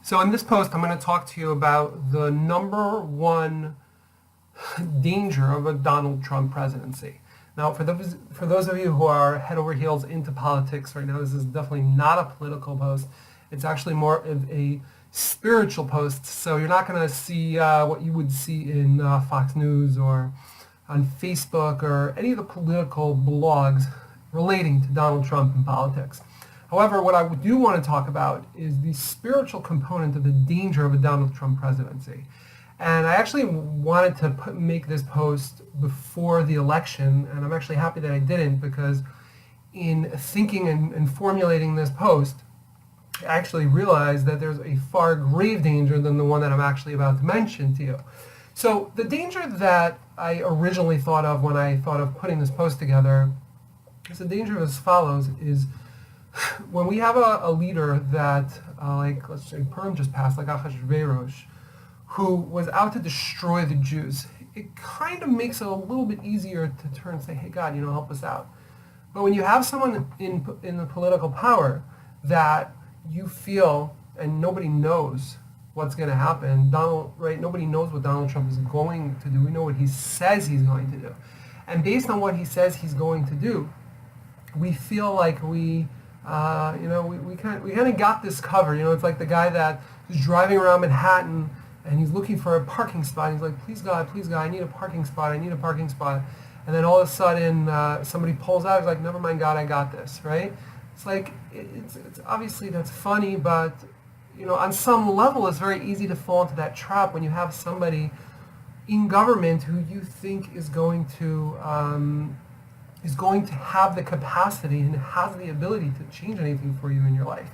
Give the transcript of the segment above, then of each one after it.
So in this post, I'm going to talk to you about the number one danger of a Donald Trump presidency. Now, for those of you who are head over heels into politics right now, this is definitely not a political post. It's actually more of a spiritual post. So you're not going to see what you would see in Fox News or on Facebook or any of the political blogs relating to Donald Trump and politics. However, what I do want to talk about is the spiritual component of the danger of a Donald Trump presidency. And I actually wanted to make this post before the election, and I'm actually happy that I didn't, because in thinking and formulating this post, I actually realized that there's a far grave danger than the one that I'm actually about to mention to you. So the danger that I originally thought of when I thought of putting this post together is the danger as follows: is when we have a leader that, like, let's say Purim just passed, like Achashverosh, who was out to destroy the Jews, it kind of makes it a little bit easier to turn and say, hey, God, help us out. But when you have someone in the political power that you feel, and nobody knows what's going to happen, nobody knows what Donald Trump is going to do. We know what he says he's going to do. And based on what he says he's going to do, we feel like we kind of got this covered. It's like the guy that is driving around Manhattan and he's looking for a parking spot. He's like, please God, I need a parking spot. And then all of a sudden, somebody pulls out. He's like, never mind, God, I got this, right? It's like, it's obviously that's funny, but, on some level, it's very easy to fall into that trap when you have somebody in government who you think is going to have the capacity and has the ability to change anything for you in your life.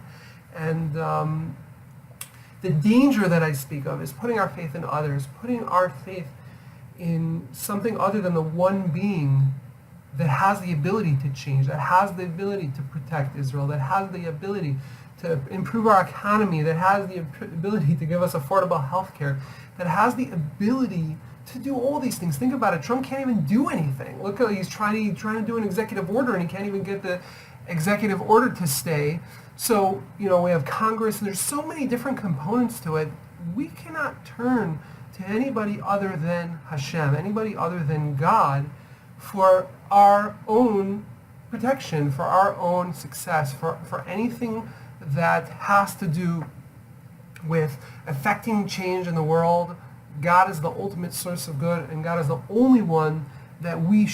And the danger that I speak of is putting our faith in others, putting our faith in something other than the one being that has the ability to change, that has the ability to protect Israel, that has the ability to improve our economy, that has the ability to give us affordable health care, that has the ability to do all these things. Think about it. Trump can't even do anything. Look, he's trying to do an executive order, and he can't even get the executive order to stay. So, we have Congress, and there's so many different components to it. We cannot turn to anybody other than Hashem, anybody other than God, for our own protection, for our own success, for anything that has to do with affecting change in the world. God is the ultimate source of good, and God is the only one that we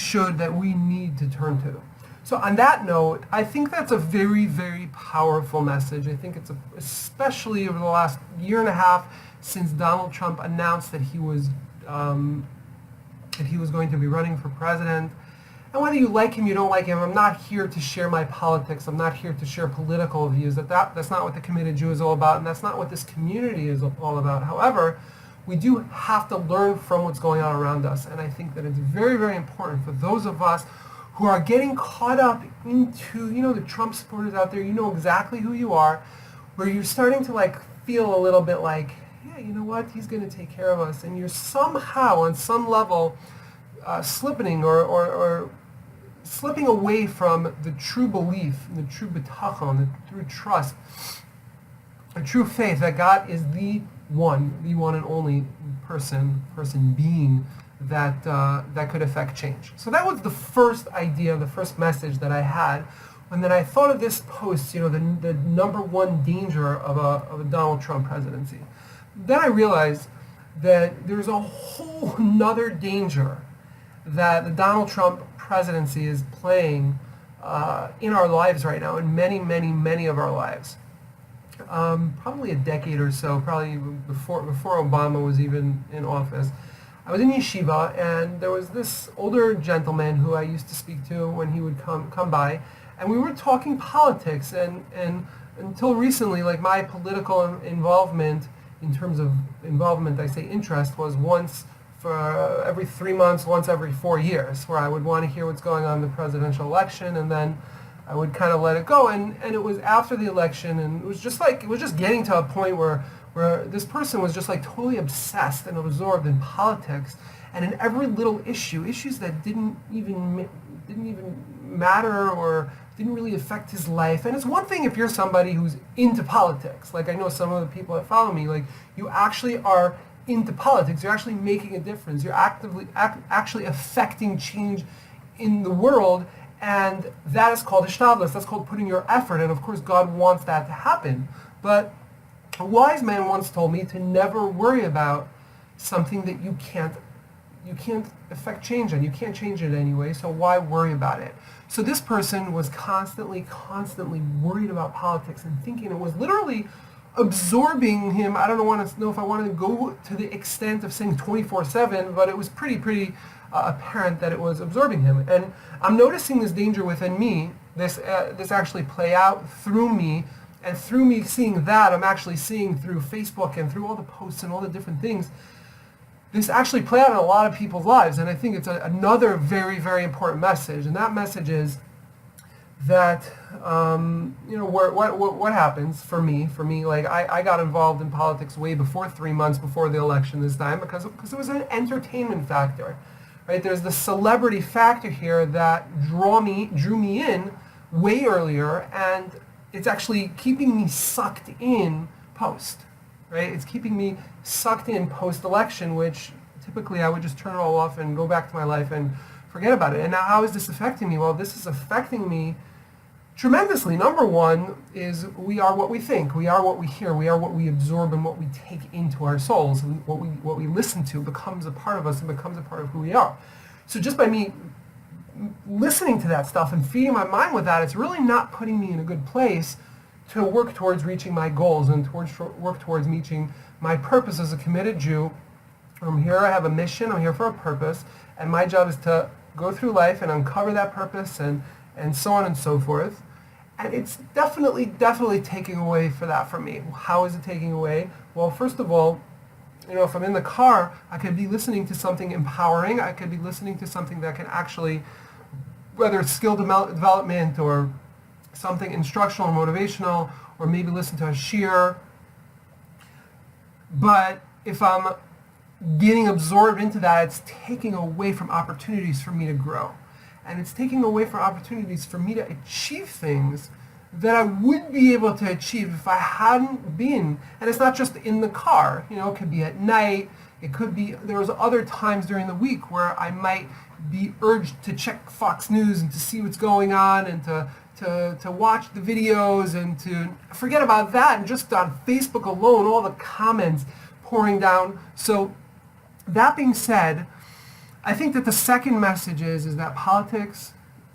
need to turn to. So on that note, I think that's a very, very powerful message. I think it's especially over the last year and a half since Donald Trump announced that he was going to be running for president. And whether you like him, you don't like him, I'm not here to share my politics. I'm not here to share political views. That's not what the Committed Jew is all about, and that's not what this community is all about. However, we do have to learn from what's going on around us. And I think that it's very, very important for those of us who are getting caught up into, the Trump supporters out there. You know exactly who you are, where you're starting to feel a little bit like, yeah, you know what, he's going to take care of us. And you're somehow, on some level, slipping or slipping away from the true belief, the true bitachon, the true trust, the true faith that God is the one and only being that could affect change. So that was the first idea, the first message that I had. And then I thought of this post, the number one danger of a Donald Trump presidency. Then I realized that there's a whole nother danger that the Donald Trump presidency is playing in our lives right now, in many, many, many of our lives. Probably a decade or so, probably before Obama was even in office, I was in yeshiva, and there was this older gentleman who I used to speak to when he would come by, and we were talking politics, and until recently, my political involvement, in terms of involvement, I say interest, was once for every 3 months, once every 4 years, where I would want to hear what's going on in the presidential election, and then I would kind of let it go. And it was after the election, and it was just getting to a point where where this person was just like totally obsessed and absorbed in politics, and in every little issues that didn't even matter or didn't really affect his life. And it's one thing if you're somebody who's into politics, like I know some of the people that follow me, like you actually are into politics, you're actually making a difference, you're actually affecting change in the world, and that is called hishtadlus, that's called putting your effort, and of course God wants that to happen. But a wise man once told me to never worry about something that you can't affect change on. You can't change it anyway, so why worry about it? So this person was constantly worried about politics and thinking it was literally absorbing him. I don't know if I wanted to go to the extent of saying 24/7, but it was pretty apparent that it was absorbing him. And I'm noticing this danger within me, this actually play out through me, and through me seeing that, I'm actually seeing through Facebook and through all the posts and all the different things, this actually play out in a lot of people's lives. And I think it's another very important message. And that message is that, what happens for me, like I got involved in politics way before 3 months before the election this time because it was an entertainment factor, right? There's the celebrity factor here that drew me in way earlier, and it's actually keeping me sucked in post, right? It's keeping me sucked in post-election, which typically I would just turn it all off and go back to my life and forget about it. And now how is this affecting me? Well, this is affecting me tremendously. Number one is we are what we think. We are what we hear. We are what we absorb and what we take into our souls. And what we listen to becomes a part of us and becomes a part of who we are. So just by me listening to that stuff and feeding my mind with that, it's really not putting me in a good place to work towards reaching my goals and work towards reaching my purpose as a committed Jew. I'm here, I have a mission, I'm here for a purpose, and my job is to go through life and uncover that purpose and so on and so forth. And it's definitely taking away for that from me. How is it taking away? Well, first of all, if I'm in the car, I could be listening to something empowering. I could be listening to something that can actually, whether it's skill development or something instructional or motivational, or maybe listen to a shiur. But if I'm getting absorbed into that, it's taking away from opportunities for me to grow. And it's taking away from opportunities for me to achieve things that I would be able to achieve if I hadn't been. And it's not just in the car, it could be at night, it could be, there was other times during the week where I might be urged to check Fox News and to see what's going on and to watch the videos and to forget about that, and just on Facebook alone, all the comments pouring down. So that being said, I think that the second message is that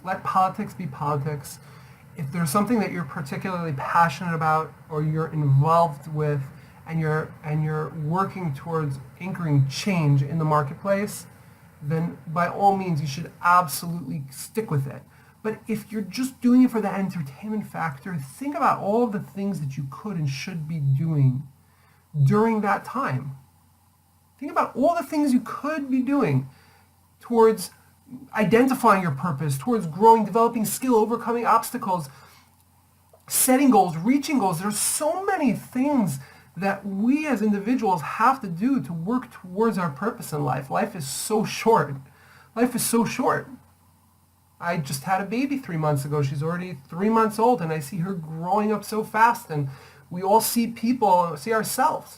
let politics be politics. If there's something that you're particularly passionate about or you're involved with and you're working towards anchoring change in the marketplace, then by all means you should absolutely stick with it. But if you're just doing it for the entertainment factor, think about all of the things that you could and should be doing during that time. Think about all the things you could be doing towards identifying your purpose, towards growing, developing skill, overcoming obstacles, setting goals, reaching goals. There's so many things that we as individuals have to do to work towards our purpose in life. Life is so short. Life is so short. I just had a baby 3 months ago. She's already 3 months old, and I see her growing up so fast. And we all see ourselves,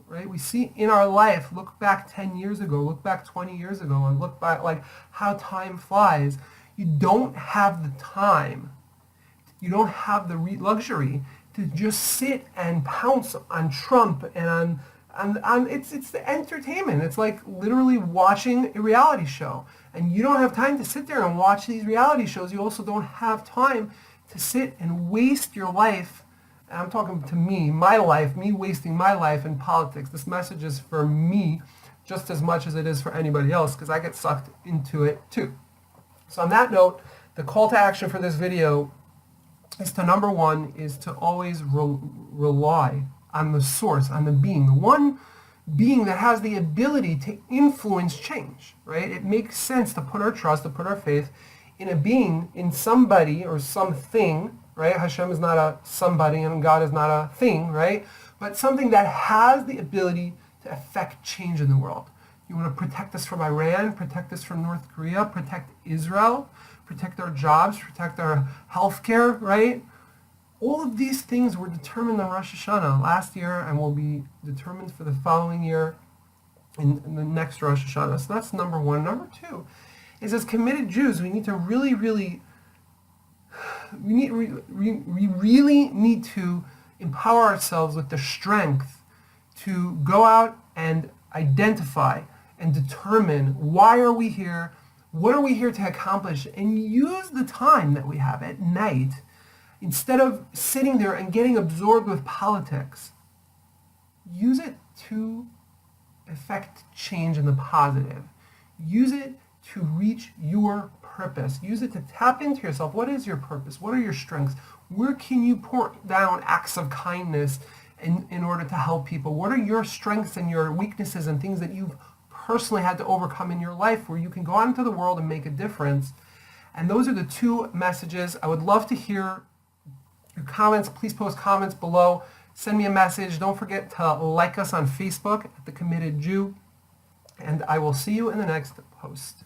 right? We see in our life, look back 10 years ago, look back 20 years ago, and look back like how time flies. You don't have the time. You don't have the luxury to just sit and pounce on Trump and on it's the entertainment. It's like literally watching a reality show. And you don't have time to sit there and watch these reality shows. You also don't have time to sit and waste your life. And I'm talking to me, my life, me wasting my life in politics. This message is for me just as much as it is for anybody else, because I get sucked into it too. So on that note, the call to action for this video is to, number one, is to always rely on the source, on the being, the one being that has the ability to influence change, right? It makes sense to put our trust, to put our faith in a being, in somebody or something, right? Hashem is not a somebody and God is not a thing, right? but something that has the ability to affect change in the world. You want to protect us from Iran, protect us from North Korea, protect Israel, protect our jobs, protect our healthcare, right? All of these things were determined on Rosh Hashanah last year and will be determined for the following year in the next Rosh Hashanah. So that's number one. Number two is, as committed Jews, we need to really need to empower ourselves with the strength to go out and identify and determine why are we here, what are we here to accomplish, and use the time that we have at night, instead of sitting there and getting absorbed with politics, use it to affect change in the positive. Use it to reach your purpose. Use it to tap into yourself. What is your purpose? What are your strengths? Where can you pour down acts of kindness in order to help people? What are your strengths and your weaknesses and things that you've personally had to overcome in your life where you can go out into the world and make a difference? And those are the two messages. I would love to hear your comments. Please post comments below. Send me a message. Don't forget to like us on Facebook at The Committed Jew. And I will see you in the next post.